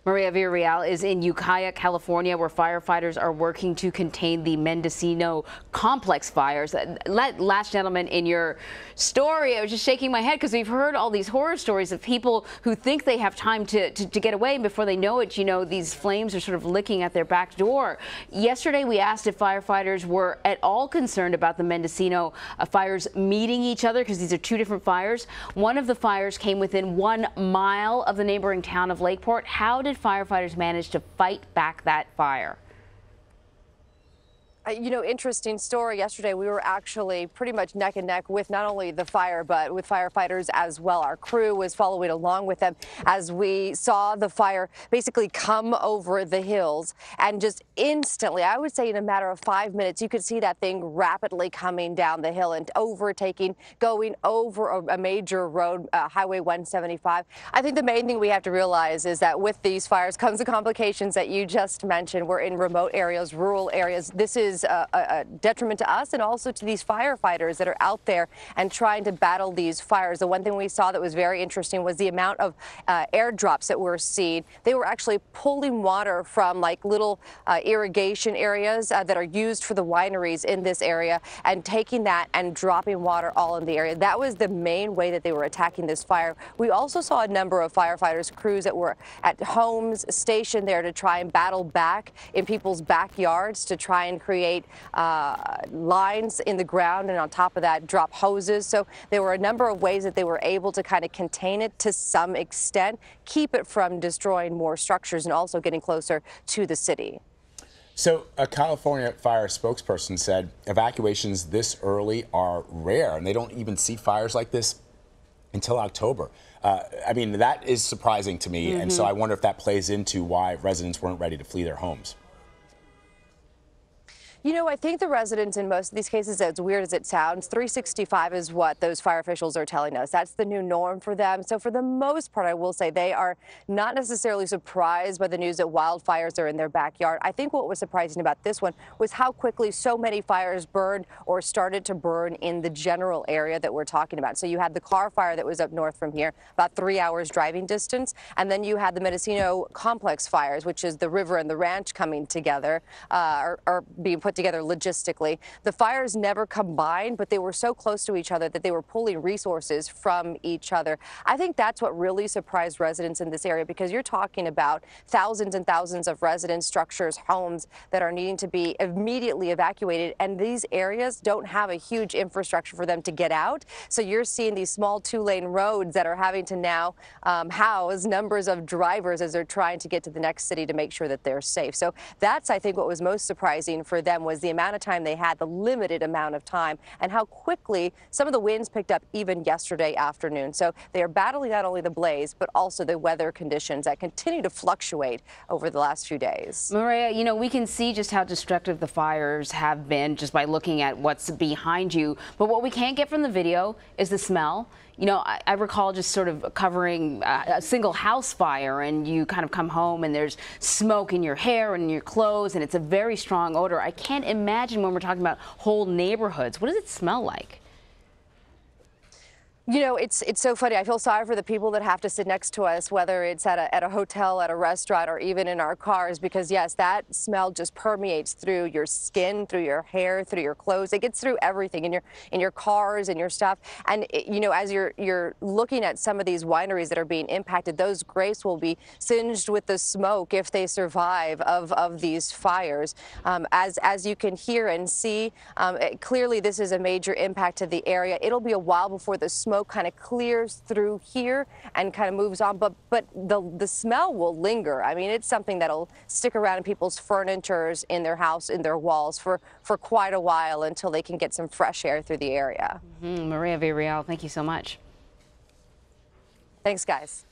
Mireya Villarreal is in Ukiah, California, where firefighters are working to contain the Mendocino complex fires. Last gentleman, in your story, I was just shaking my head because we've heard all these horror stories of people who think they have time to get away, and before they know it, you know, these flames are sort of licking at their back door. Yesterday, we asked if firefighters were at all concerned about the Mendocino fires meeting each other, because these are two different fires. One of the fires came within 1 mile of the neighboring town of Lakeport. How did firefighters manage to fight back that fire? You know, interesting story. Yesterday, we were actually pretty much neck and neck with not only the fire, but with firefighters as well. Our crew was following along with them as we saw the fire basically come over the hills. And just instantly, I would say in a matter of 5 minutes, you could see that thing rapidly coming down the hill and overtaking, going over a major road, Highway 175. I think the main thing we have to realize is that with these fires comes the complications that you just mentioned. We're in remote areas, rural areas. This is a detriment to us and also to these firefighters that are out there and trying to battle these fires. The one thing we saw that was very interesting was the amount of airdrops that we're seeing. They were actually pulling water from like little irrigation areas that are used for the wineries in this area and taking that and dropping water all in the area. That was the main way that they were attacking this fire. We also saw a number of firefighters, crews that were at homes stationed there to try and battle back in people's backyards to try and create lines in the ground, and on top of that drop hoses. So there were a number of ways that they were able to kind of contain it to some extent, keep it from destroying more structures and also getting closer to the city. So a California fire spokesperson said evacuations this early are rare, and they don't even see fires like this until October. I mean, that is surprising to me, and so I wonder if that plays into why residents weren't ready to flee their homes. You know, I think the residents in most of these cases, as weird as it sounds, 365 is what those fire officials are telling us. That's the new norm for them. So for the most part, I will say they are not necessarily surprised by the news that wildfires are in their backyard. I think what was surprising about this one was how quickly so many fires burned or started to burn in the general area that we're talking about. So you had the car fire that was up north from here, about 3 hours driving distance. And then you had the Mendocino complex fires, which is the river and the ranch coming together, or being put together logistically. The fires never combined, but they were so close to each other that they were pulling resources from each other. I think that's what really surprised residents in this area, because you're talking about thousands and thousands of residence structures, homes that are needing to be immediately evacuated, and these areas don't have a huge infrastructure for them to get out. So you're seeing these small 2-lane roads that are having to now house numbers of drivers as they're trying to get to the next city to make sure that they're safe. So that's, I think, what was most surprising for them was the amount of time they had, the limited amount of time, and how quickly some of the winds picked up even yesterday afternoon. So they are battling not only the blaze, but also the weather conditions that continue to fluctuate over the last few days. Mireya, you know, we can see just how destructive the fires have been just by looking at what's behind you. But what we can't get from the video is the smell. You know, I recall just sort of covering a single house fire, and you kind of come home and there's smoke in your hair and in your clothes, and it's a very strong odor. I can't imagine when we're talking about whole neighborhoods. What does it smell like? You know, it's so funny. I feel sorry for the people that have to sit next to us, whether it's at a hotel, at a restaurant, or even in our cars, because yes, that smell just permeates through your skin, through your hair, through your clothes. It gets through everything in your cars and your stuff. And you know, as you're looking at some of these wineries that are being impacted, those grapes will be singed with the smoke if they survive of these fires. As you can hear and see, clearly this is a major impact to the area. It'll be a while before the smoke kind of clears through here and kind of moves on, but the smell will linger. I mean, it's something that'll stick around in people's furnitures, in their house, in their walls for quite a while until they can get some fresh air through the area. Mireya Villarreal, thank you so much. Thanks, guys.